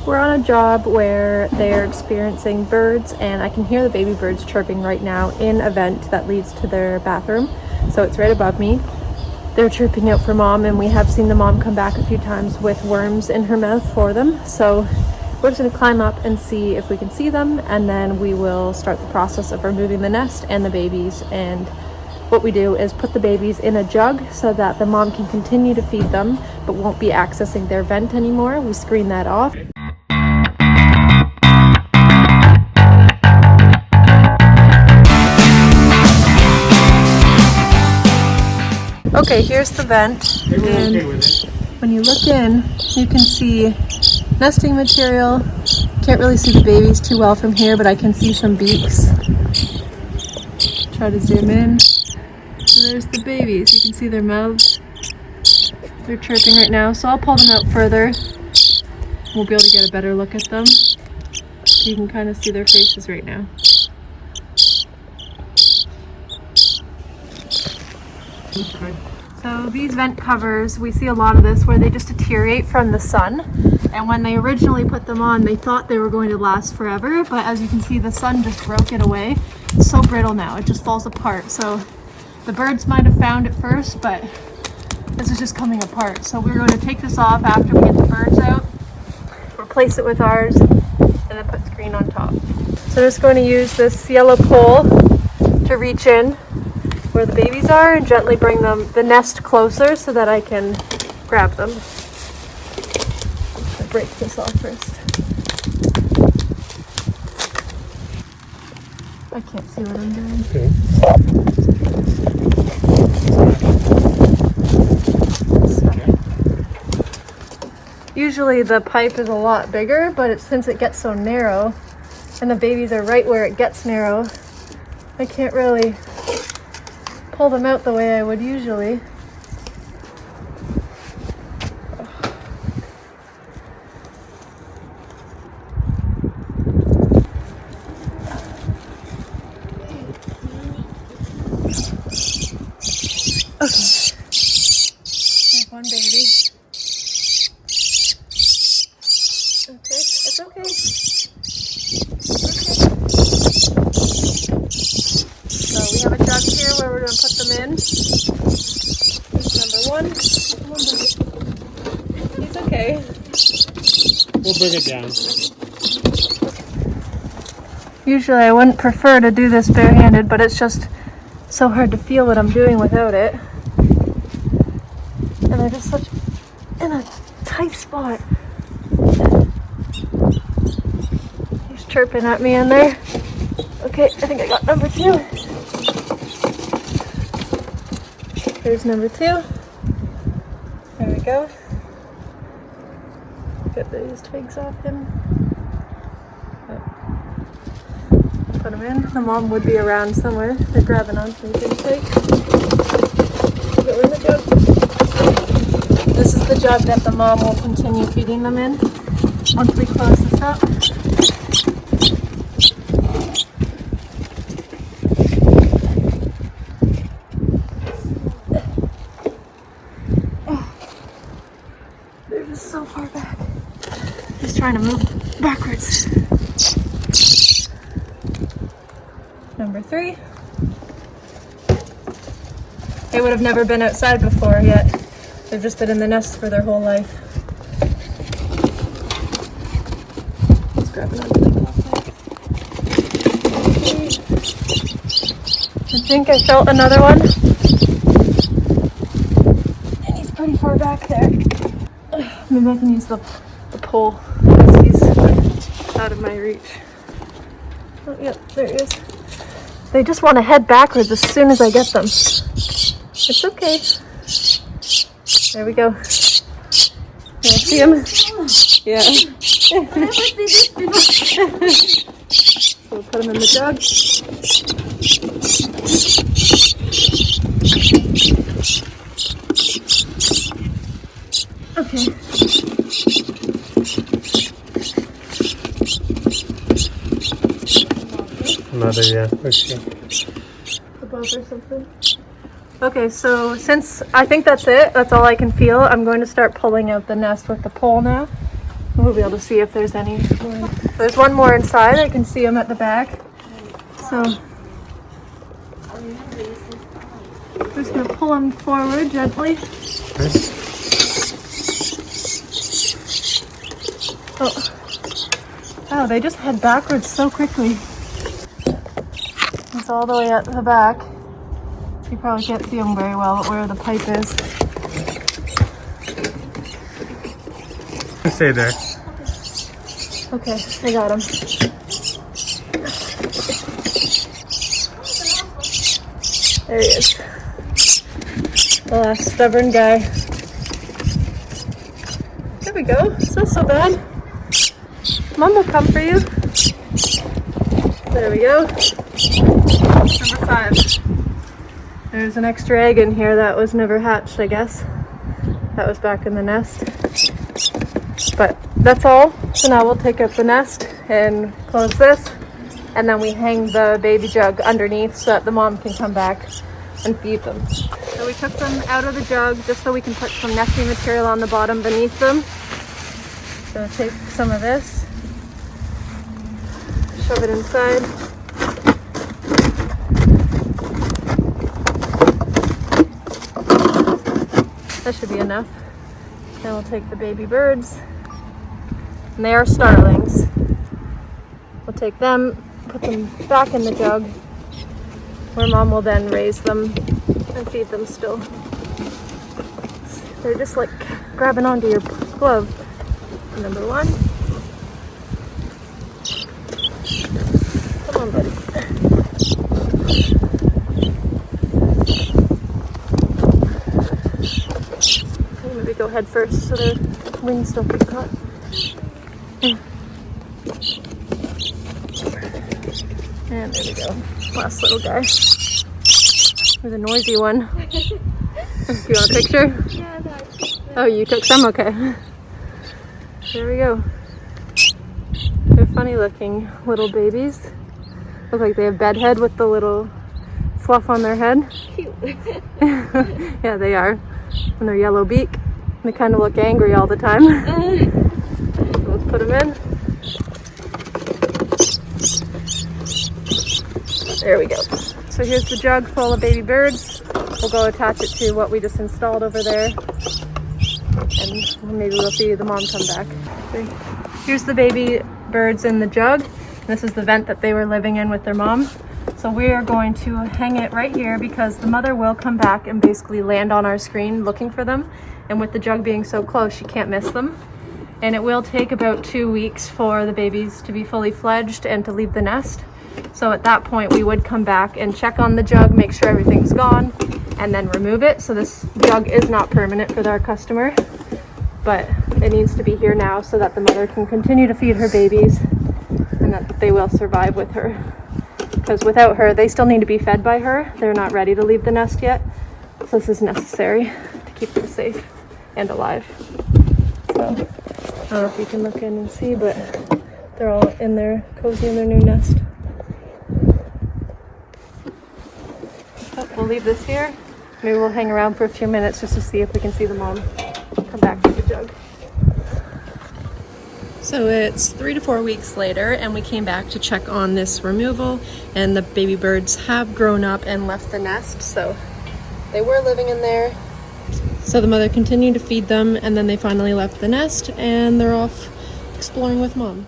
We're on a job where they're experiencing birds, and I can hear the baby birds chirping right now in a vent that leads to their bathroom. So it's right above me. They're chirping out for mom, and we have seen the mom come back a few times with worms in her mouth for them. So we're just going to climb up and see if we can see them, and then we will start the process of removing the nest and the babies. And what we do is put the babies in a jug so that the mom can continue to feed them but won't be accessing their vent anymore. We screen that off. Okay, here's the vent, and when you look in, you can see nesting material. Can't really see the babies too well from here, but I can see some beaks. Try to zoom in. So there's the babies. You can see their mouths. They're chirping right now, so I'll pull them out further. We'll be able to get a better look at them. You can kind of see their faces right now. So these vent covers, we see a lot of this where they just deteriorate from the sun. And when they originally put them on, they thought they were going to last forever, but as you can see, the sun just broke it away. It's so brittle now, it just falls apart. So the birds might have found it first, but this is just coming apart. So we're going to take this off after we get the birds out, replace it with ours, and then put screen on top. So I'm just going to use this yellow pole to reach in where the babies are and gently bring the nest closer so that I can grab them. I'll break this off first. I can't see what I'm doing. Okay. Usually the pipe is a lot bigger, but since it gets so narrow and the babies are right where it gets narrow, I can't really pull them out the way I would usually. Okay. There's one baby. Okay, it's okay. So we have a jug here where we're going to put them in. Here's number one. He's okay. We'll bring it down. Usually I wouldn't prefer to do this barehanded, but it's just so hard to feel what I'm doing without it. And they're just such in a tight spot. He's chirping at me in there. Okay, I think I got number two. There's number two. There we go. Get these twigs off him. Put them in. The mom would be around somewhere. They're grabbing onto the big twig. Put it in the jug. This is the jug that the mom will continue feeding them in once we close this up. They're just so far back. He's trying to move backwards. Number three. They would have never been outside before yet. They've just been in the nest for their whole life. Let's grab another thing off there. I think I felt another one. And he's pretty far back there. Maybe I can use the pole because he's out of my reach. Oh, yep, there he is. They just want to head backwards as soon as I get them. It's okay. There we go. You see him? Yeah. We'll put him in the jug. Okay. Another, yeah. Okay. Above or something. Okay, so since I think that's it, that's all I can feel, I'm going to start pulling out the nest with the pole now. We'll be able to see if there's any more. There's one more inside. I can see them at the back. So I'm just gonna pull them forward gently. Nice. Oh, wow, they just head backwards so quickly. It's all the way at the back. You probably can't see them very well, but where the pipe is. Stay there. Okay, I got him. There he is. The last stubborn guy. There we go. It's not so bad. Mom will come for you. There we go. Number 5. There's an extra egg in here that was never hatched, I guess. That was back in the nest. But that's all. So now we'll take up the nest and close this. And then we hang the baby jug underneath so that the mom can come back and feed them. So we took them out of the jug just so we can put some nesting material on the bottom beneath them. So take some of this, shove it inside. That should be enough. Then we'll take the baby birds, and they are starlings. We'll take them, put them back in the jug, where mom will then raise them and feed them still. They're just like grabbing onto your glove. Number 1. Come on, buddy. Maybe go head first so their wings don't get caught. And there we go. Last little guy. There's a noisy one. Do you want a picture? Yeah, that's Oh, you took some? Okay. There we go. They're funny looking little babies. Look like they have bedhead with the little fluff on their head. cute. Yeah, they are. And their yellow beak. They kind of look angry all the time. Let's put them in. There we go. So here's the jug full of baby birds. We'll go attach it to what we just installed over there. And maybe we'll see the mom come back. Here's the baby birds in the jug. This is the vent that they were living in with their mom. So we are going to hang it right here because the mother will come back and basically land on our screen looking for them. And with the jug being so close, she can't miss them. And it will take about 2 weeks for the babies to be fully fledged and to leave the nest. So at that point, we would come back and check on the jug, make sure everything's gone, and then remove it. So this jug is not permanent for our customer, but it needs to be here now so that the mother can continue to feed her babies and that they will survive with her. Because without her, they still need to be fed by her. They're not ready to leave the nest yet. So this is necessary to keep them safe and alive. So I don't know if you can look in and see, but they're all in there, cozy in their new nest. Oh, we'll leave this here. Maybe we'll hang around for a few minutes just to see if we can see the mom come back to the jug. So it's 3 to 4 weeks later, and we came back to check on this removal, and the baby birds have grown up and left the nest. So they were living in there. So the mother continued to feed them, and then they finally left the nest, and they're off exploring with mom.